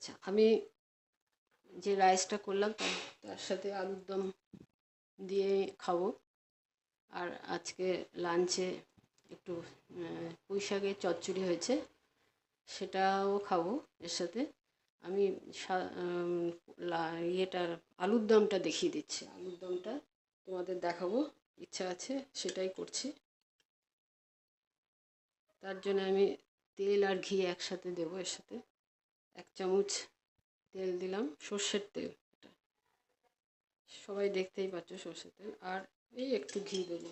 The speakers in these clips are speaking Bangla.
আচ্ছা, আমি যে রাইসটা করলাম তার সাথে আলুর দম দিয়ে খাবো। আর আজকে লাঞ্চে একটু পুঁই শাকের চচ্চড়ি হয়েছে, সেটাও খাবো এর সাথে। আমি ইয়েটার আলুর দমটা দেখিয়ে দিচ্ছি। আলুর দমটা তোমাদের দেখাবো, ইচ্ছা আছে সেটাই করছি। তার জন্য আমি তেল আর ঘি একসাথে দেবো এর সাথে। 1 চামচ তেল দিলাম, সর্ষের তেল, এটা সবাই দেখতেই পাচ্ছ, সর্ষের তেল। আর এই একটু ঘি দেবো,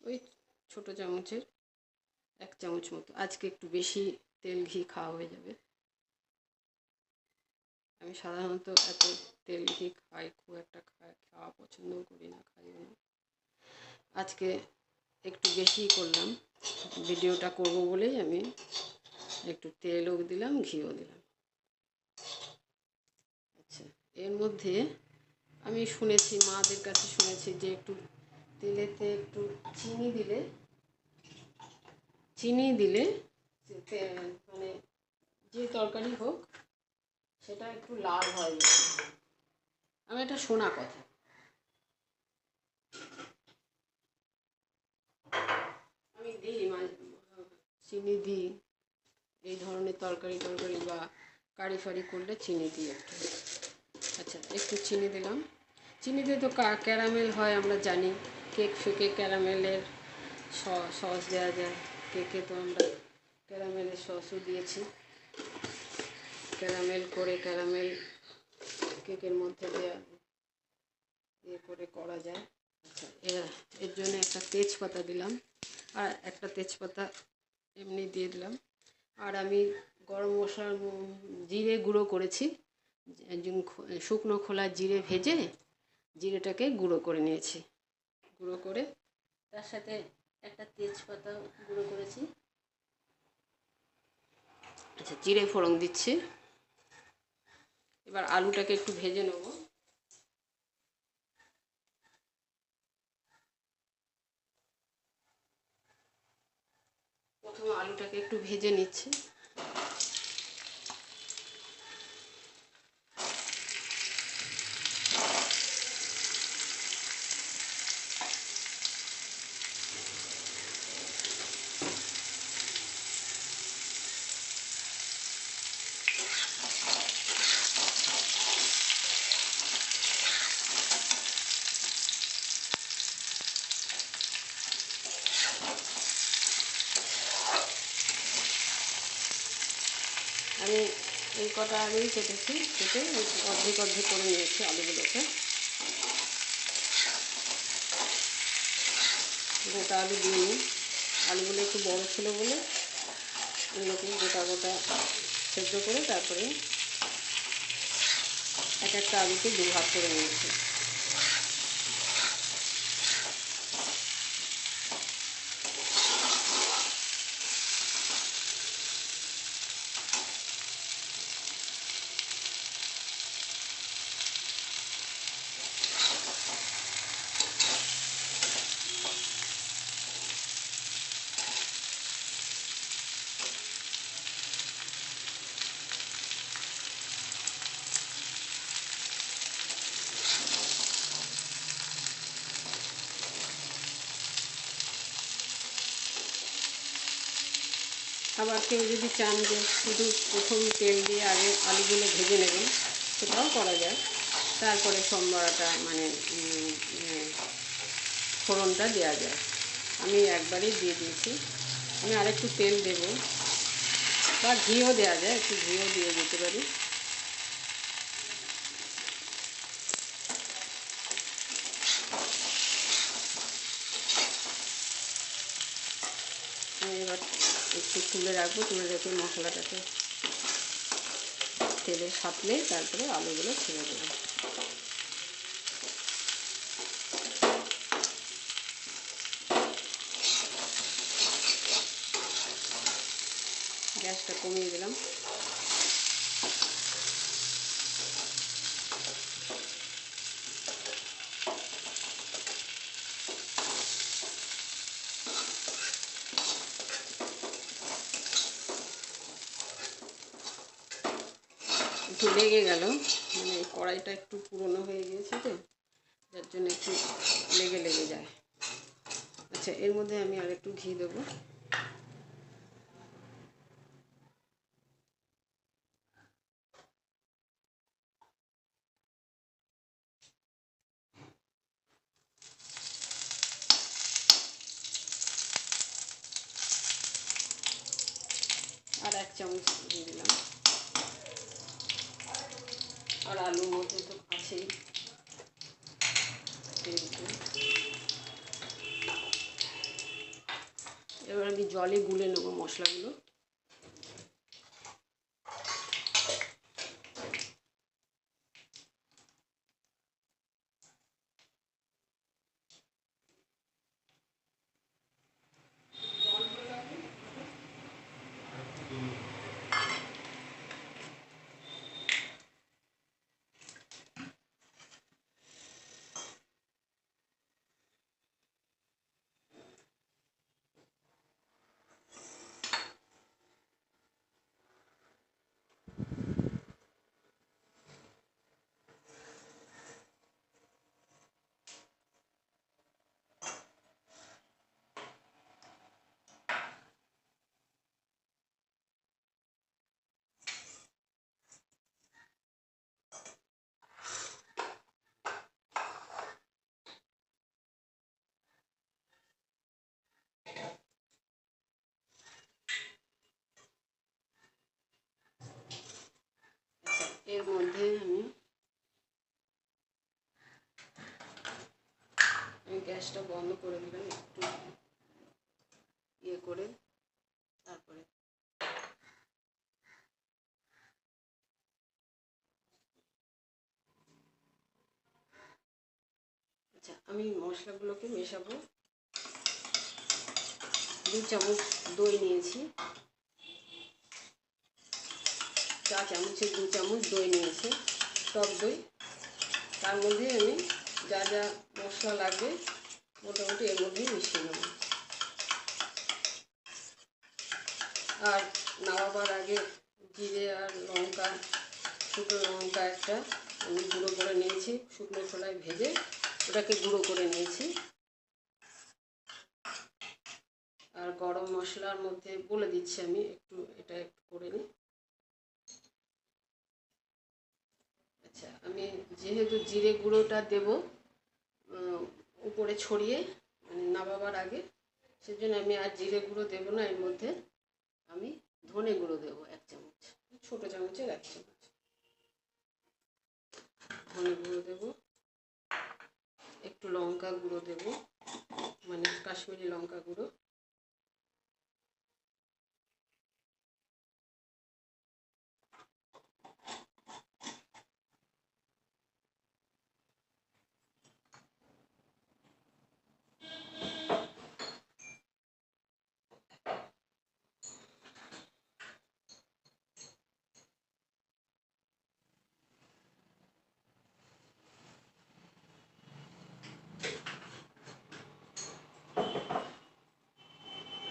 ওই ছোটো চামচের 1 চামচ মতো। আজকে একটু বেশি তেল ঘি খাওয়া হয়ে যাবে। আমি সাধারণত এত তেল ঘি খুব একটা খাওয়া পছন্দও করি না, খাইও না। আজকে একটু বেশিই করলাম, ভিডিওটা করব বলেই আমি একটু তেলও দিলাম, ঘিও দিলাম। আচ্ছা, এর মধ্যে আমি শুনেছি, মাদের কাছে শুনেছি যে একটু তেলেতে একটু চিনি দিলে মানে যে তরকারি হোক সেটা একটু লাল হয়। আমি এটা শোনা কথা। আমি দিই, চিনি দিই এই ধরনের তরকারি বা কারি ফারি করলে চিনি দিই একটু। আচ্ছা, একটু চিনি দিলাম। চিনি দিয়ে তো ক্যারামেল হয় আমরা জানি, কেক ফেকে ক্যারামেলের সস দেওয়া যায়। কেকে তো আমরা ক্যারামেলের সসও দিয়েছি, ক্যারামেল কেকের মধ্যে দেওয়া করে করা যায়। আচ্ছা, এর জন্য একটা তেজপাতা দিলাম, আর একটা তেজপাতা এমনি দিয়ে দিলাম। আর আমি গরম মশলার জিরে গুঁড়ো করেছি, শুকনো খোলা জিরে ভেজে জিরেটাকে গুঁড়ো করে নিয়েছি। গুঁড়ো করে তার সাথে একটা তেজপাতা গুঁড়ো করেছি। আচ্ছা, জিরে ফোড়ন দিচ্ছি। এবার আলুটাকে একটু ভেজে নেব। প্রথমে আলুটাকে একটু ভেজে নিচ্ছি। আমি এই কটা আলুই কেটে অর্ধেক করে নিয়েছি আলুগুলোকে। গোটা আলু দিইনি, আলুগুলো একটু বড় ছিল বলে এরকম গোটা সেদ্ধ করে তারপরে একটা আলুকে 2 ভাগ করে নিয়েছি। আবার কেউ যদি চান যে শুধু প্রথম তেল দিয়ে আগে আলুগুলো ভেজে নেবেন, সেটাও করা যায়। তারপরে সম্বরাটা মানে ফোড়নটা দেওয়া যায়। আমি একবারেই দিয়ে দিয়েছি। আমি আরেকটু তেল দেব, বা ঘিও দেওয়া যায়, একটু ঘিও দিয়ে দিতে পারি। এবার একটু তুলে রাখবো, তুলে রেখে মশলাটাকে তেলে সাঁতলে তারপরে আলুগুলো ছেড়ে দেবো। গ্যাসটা কমিয়ে দিলাম। একটু লেগে গেল, মানে কড়াইটা একটু পুরনো হয়ে গিয়েছে তো, যার জন্য একটু লেগে লেগে যায়। আচ্ছা, এর মধ্যে আমি আর একটু ঘি দেবো। আর 1 চামচ দিয়ে দিলাম। আর আলুর মধ্যে তো আছেই এবার আমি জলে গুলে নেবো মশলাগুলো। এর মধ্যে আমি গ্যাসটা বন্ধ করে দিলাম, একটু ইয়ে করে। তারপরে আচ্ছা, আমি মশলাগুলোকে মেশাবো। 2 চামচ দই নিয়েছি, চা চামচের 2 চামচ দই নিয়েছি, টক দই। তার মধ্যে আমি যা যা মশলা লাগবে মোটামুটি এর মধ্যেই মিশিয়ে নেব। আর নামাবার আগে জিরে আর লঙ্কা, শুকনো লঙ্কা একটা আমি গুঁড়ো করে নিয়েছি, শুকনো খোলায় ভেজে ওটাকে গুঁড়ো করে নিয়েছি। আর গরম মশলার মধ্যে বলে দিচ্ছি আমি, এটা একটু করে নিই। আচ্ছা, আমি যেহেতু জিরে গুঁড়োটা দেব উপরে ছড়িয়ে, মানে নামাবার আগে, সেজন্য আমি আর জিরে গুঁড়ো দেবো না। এর মধ্যে আমি ধনে গুঁড়ো দেবো 1 চামচ, ছোটো চামচের 1 চামচ ধনে গুঁড়ো দেবো। একটু লঙ্কা গুঁড়ো দেবো, মানে কাশ্মীরি লঙ্কা গুঁড়ো।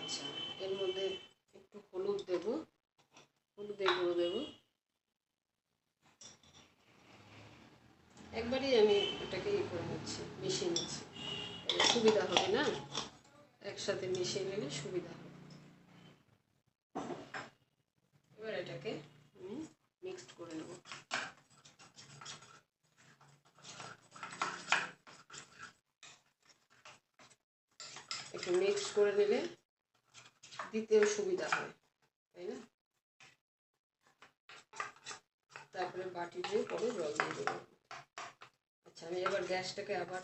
আচ্ছা, এর মধ্যে একটু হলুদ দেবো, হলুদের গুঁড়ো দেবো। একবারই আমি এটাকে করে নিচ্ছি, মিশিয়ে নিচ্ছি, সুবিধা হবে না, একসাথে মিশিয়ে নিলে সুবিধা হবে। এবার এটাকে আমি মিক্সড করে নেব। একটু মিক্সড করে নিলে দিতেও সুবিধা হয়, তাই না? তারপরে বাটি দিয়ে পরে জল দিয়ে দেবো। আচ্ছা, আমি এবার গ্যাসটাকে আবার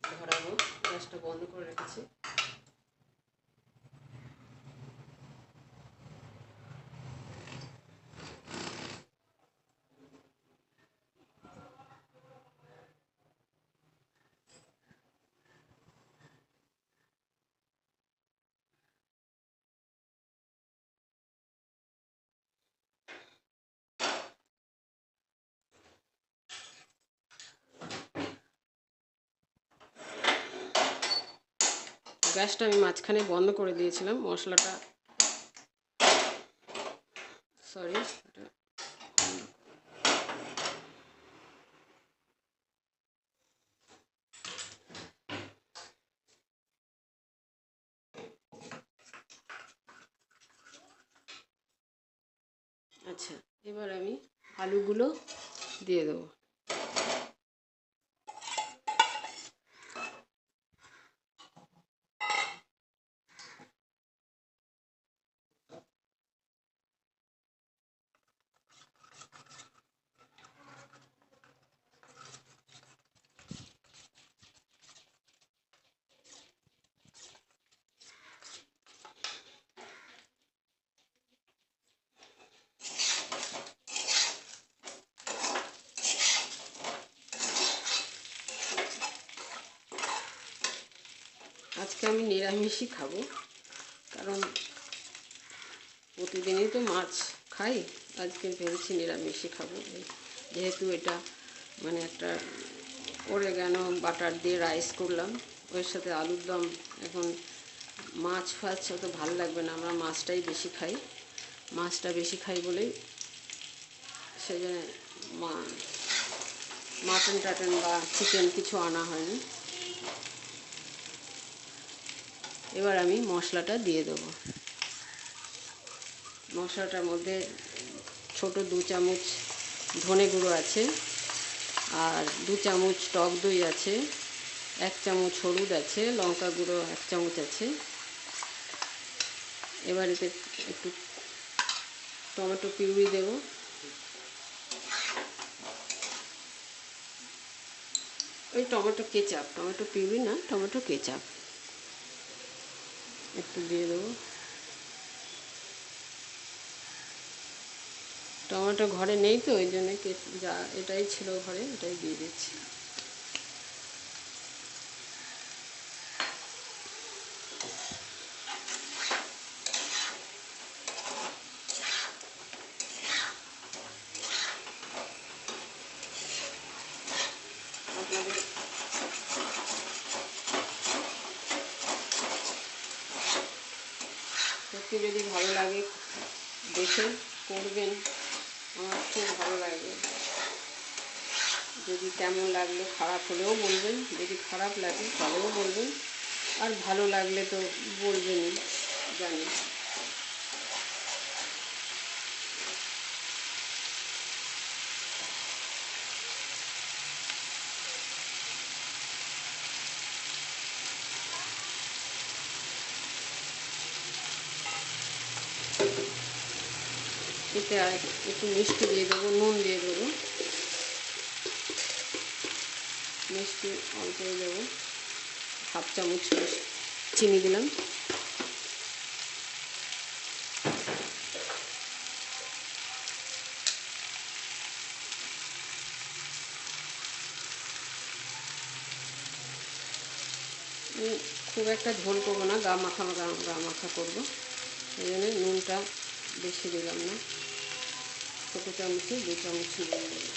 ধরাবো, গ্যাসটা বন্ধ করে রেখেছি। গ্যাসটা আমি মাঝখানে বন্ধ করে দিয়েছিলাম, মশলাটা, সরি, এটা আচ্ছা, এবার আমি আলুগুলো দিয়ে দেবো। আজকে আমি নিরামিষই খাবো, কারণ প্রতিদিনই তো মাছ খাই। আজকে ভেবেছি নিরামিষই খাবো, যেহেতু এটা মানে একটা অরেগানো বাটার দিয়ে রাইস করলাম, ওর সাথে আলুর দম। এখন মাছ ফাছ অত ভালো লাগবে না, আমরা মাছটাই বেশি খাই। মাছটা বেশি খাই বলেই সেজন্য মাটন টাটন বা চিকেন কিছু আনা হয়নি। এবার আমি মশলাটা দিয়ে দেবো। মশলাটার মধ্যে ছোট 2 চামচ ধনে গুঁড়ো আছে, আর 2 চামচ টক দই আছে, 1 চামচ হলুদ আছে, লঙ্কা গুঁড়ো 1 চামচ আছে। এবার এতে একটু টমেটো পিউরি দেবো। ওই টমেটো কেচাপ, টমেটো পিউরি না, টমেটো কেচাপ একটু দিয়ে দেবো। টমেটো ঘরে নেই তো, ওই জন্য যা এটাই ছিল ঘরে, এটাই দিয়ে দিচ্ছি। আপনাদের সত্যি যদি ভালো লাগে দেখে করবেন, আমার খুব ভালো লাগবে। যদি কেমন লাগলো, খারাপ হলেও বলবেন, যদি খারাপ লাগে তাহলেও বলবেন, আর ভালো লাগলে তো বলবেনই, জানি। এতে আর একটু মিষ্টি দিয়ে দেবো, নুন দিয়ে দেবো, মিষ্টি অল্প দেবো, 1/2 চামচ চিনি দিলাম। খুব একটা ঝোল করবো না, গা মাখা করবো, এই জন্য নুনটা বেশি দিলাম না, ছোটো চামচে 2 চামচ নুন দিলাম।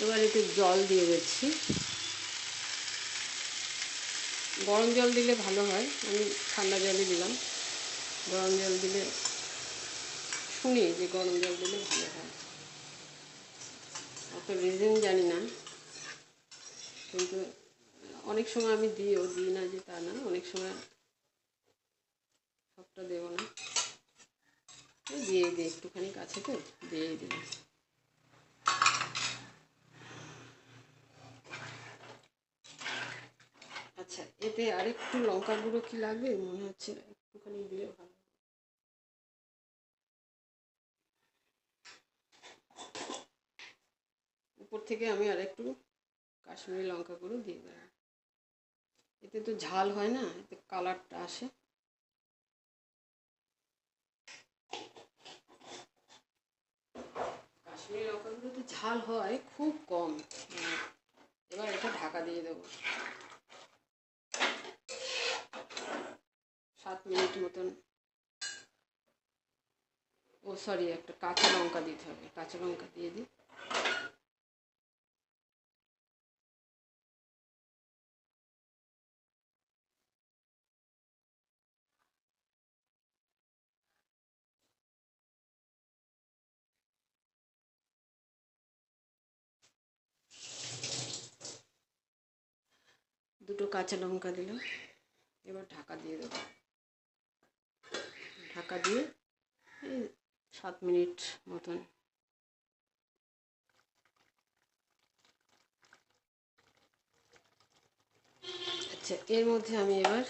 এবার একটু জল দিয়ে দিচ্ছি। গরম জল দিলে ভালো হয়, আমি ঠান্ডা জলই দিলাম। গরম জল দিলে শুনি যে গরম জল দিলে ভালো হয়, অত রিজন জানি না, কিন্তু অনেক সময় আমি দিই না যে তা না, অনেক সময় সবটা দেবো না, দিয়ে দিই একটুখানি, কাছে তো দিয়েই দিই। আচ্ছা, এতে আরেকটু লঙ্কা গুঁড়ো কি লাগবে মনে হচ্ছে, একটুখানি দিলে ভালো। উপর থেকে আমি আরেকটু কাশ্মীরি লঙ্কা গুঁড়ো দিয়ে দেবো, এতে তো ঝাল হয় না, এতে কালারটা আসে। কাশ্মীরি লঙ্কা গুঁড়োতে ঝাল হয় খুব কম। এবার এটা ঢাকা দিয়ে দেবো, 7 মিনিট মতন। ও সরি, একটা কাঁচা লঙ্কা দিতে হবে, কাঁচা লঙ্কা দিয়ে দিই। দুটো কাঁচা লঙ্কা দিলাম। এবার ঢাকা দিয়ে দেবো। ঢাকা দিয়ে এই 7 মিনিট মতন। আচ্ছা, এর মধ্যে আমি এবার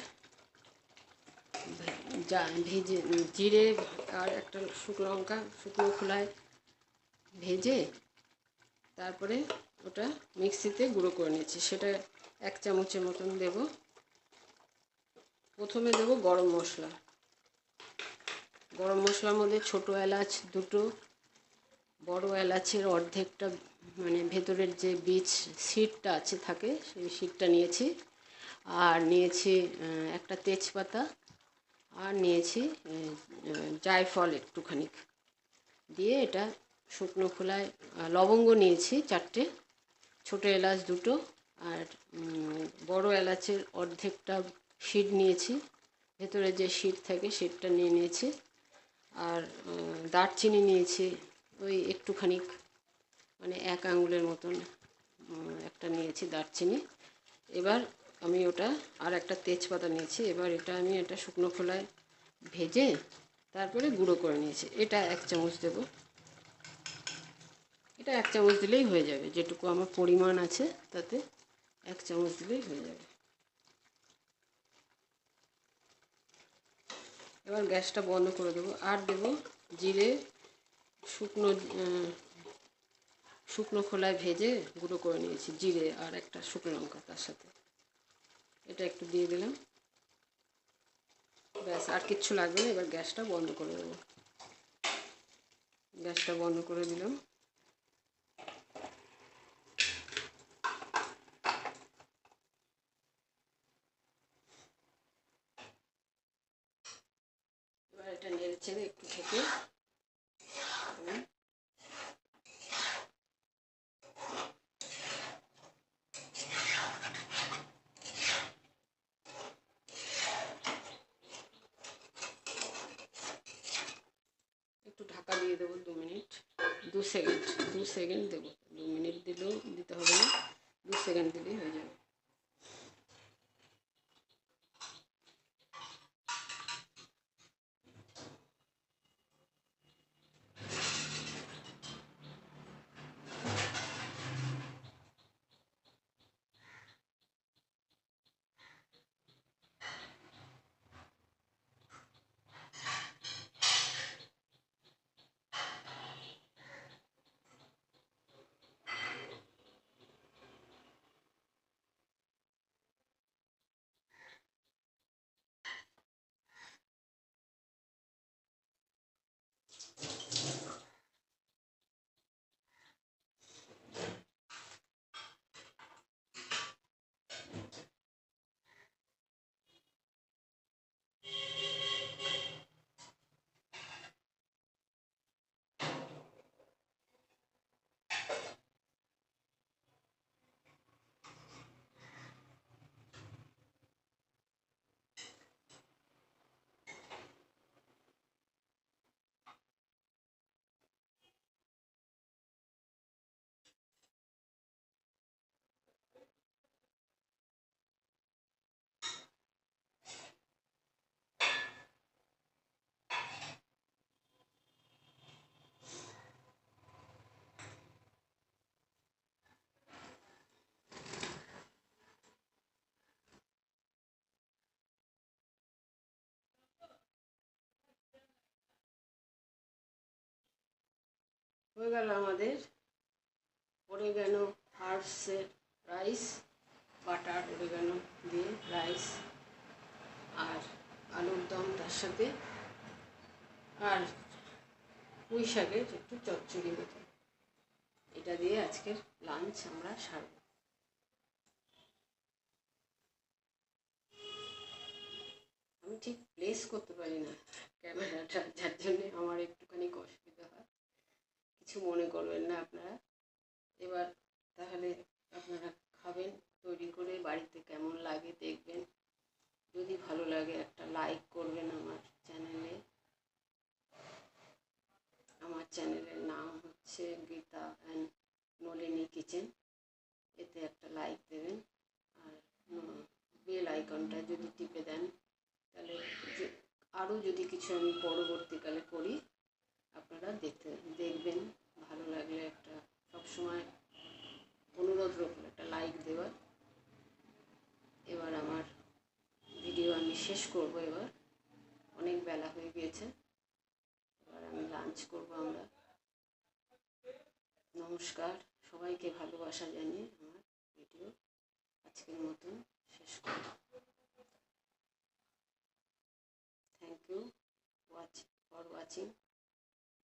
ভেজে জিরে আর একটা শুকনো লঙ্কা শুকনো খোলায় ভেজে তারপরে ওটা মিক্সিতে গুঁড়ো করে নিচ্ছি। সেটা 1 চামচের মতন দেব। প্রথমে দেব গরম মশলা। গরম মশলার মধ্যে ছোটো এলাচ দুটো, বড় এলাচের অর্ধেকটা মানে ভেতরের যে বীজ সিডটা আছে থাকে সেই সিডটা নিয়েছি। আর নিয়েছি একটা তেজপাতা, আর নিয়েছি জায়ফল একটুখানি দিয়ে এটা শুকনো খোলায়। লবঙ্গ নিয়েছি 4টে, ছোটো এলাচ দুটো, আর বড় এলাচের অর্ধেকটা সিড নিয়েছি, ভেতরে যে সিড থাকে সিডটা নিয়ে নিয়েছি। আর দারচিনি নিয়েছি ওই একটুখানি, মানে 1 আঙুলের মতন একটা নিয়েছি দারচিনি। এবার আমি ওটা, আর একটা তেজপাতা নিয়েছি। এবার এটা শুকনো খোলায় ভেজে তারপরে গুঁড়ো করে নিয়েছি। এটা 1 চামচ দেব। এটা 1 চামচ দিলেই হয়ে যাবে, যেটুকু আমার পরিমাণ আছে তাতে 1 চামচ দিলেই হয়ে যাবে। এবার গ্যাসটা বন্ধ করে দেবো। আর দেব জিরে, শুকনো খোলায় ভেজে গুঁড়ো করে নিয়েছি জিরে, আর একটা শুকনো লঙ্কা তার সাথে। এটা একটু দিয়ে দিলাম। ব্যাস, আর কিচ্ছু লাগবে না। এবার গ্যাসটা বন্ধ করে দেবো। গ্যাসটা বন্ধ করে দিলাম। এবার এটা নেড়ে ছেড়ে একটু ঢেকে একটু ঢাকা দিয়ে দেবো 2 মিনিট, 2 সেকেন্ড, 2 সেকেন্ড দেবো। 2 মিনিট দিলেও দিতে হবে না, 2 সেকেন্ড দিলেই হয়ে যাবে। হয়ে গেল আমাদের অরিগ্যানো হার্বসের রাইস, বাটার অরিগ্যানো দিয়ে রাইস, আর আলুর দম তার সাথে, আর পুঁই শাকের একটু চচ্চড়ি মতো। এটা দিয়ে আজকের লাঞ্চ আমরা সারব। আমি ঠিক প্লেস করতে পারি না ক্যামেরাটা, যার জন্যে আমার একটুখানি অসুবিধা হয়, কিছু মনে করবেন না আপনারা। এবার তাহলে আপনারা খাবেন, তৈরি করে বাড়িতে কেমন লাগে দেখবেন। যদি ভালো লাগে একটা লাইক করবেন আমার চ্যানেলে। আমার চ্যানেলের নাম হচ্ছে গীতা অ্যান্ড নলিনী কিচেন, এতে একটা লাইক দেবেন। আর বেল আইকনটা যদি টিপে দেন তাহলে আরও যদি কিছু আমি পরবর্তীকালে করি আপনারা দেখবেন। ভালো লাগলে একটা সবসময় অনুরোধ রাখুন একটা লাইক দেওয়ার। এবার আমার ভিডিও আমি শেষ করব, এবার অনেক বেলা হয়ে গিয়েছে, এবার আমি লাঞ্চ করব আমরা। নমস্কার, সবাইকে ভালোবাসা জানিয়ে আমার ভিডিও আজকের মতন শেষ করব। Thank you for watching.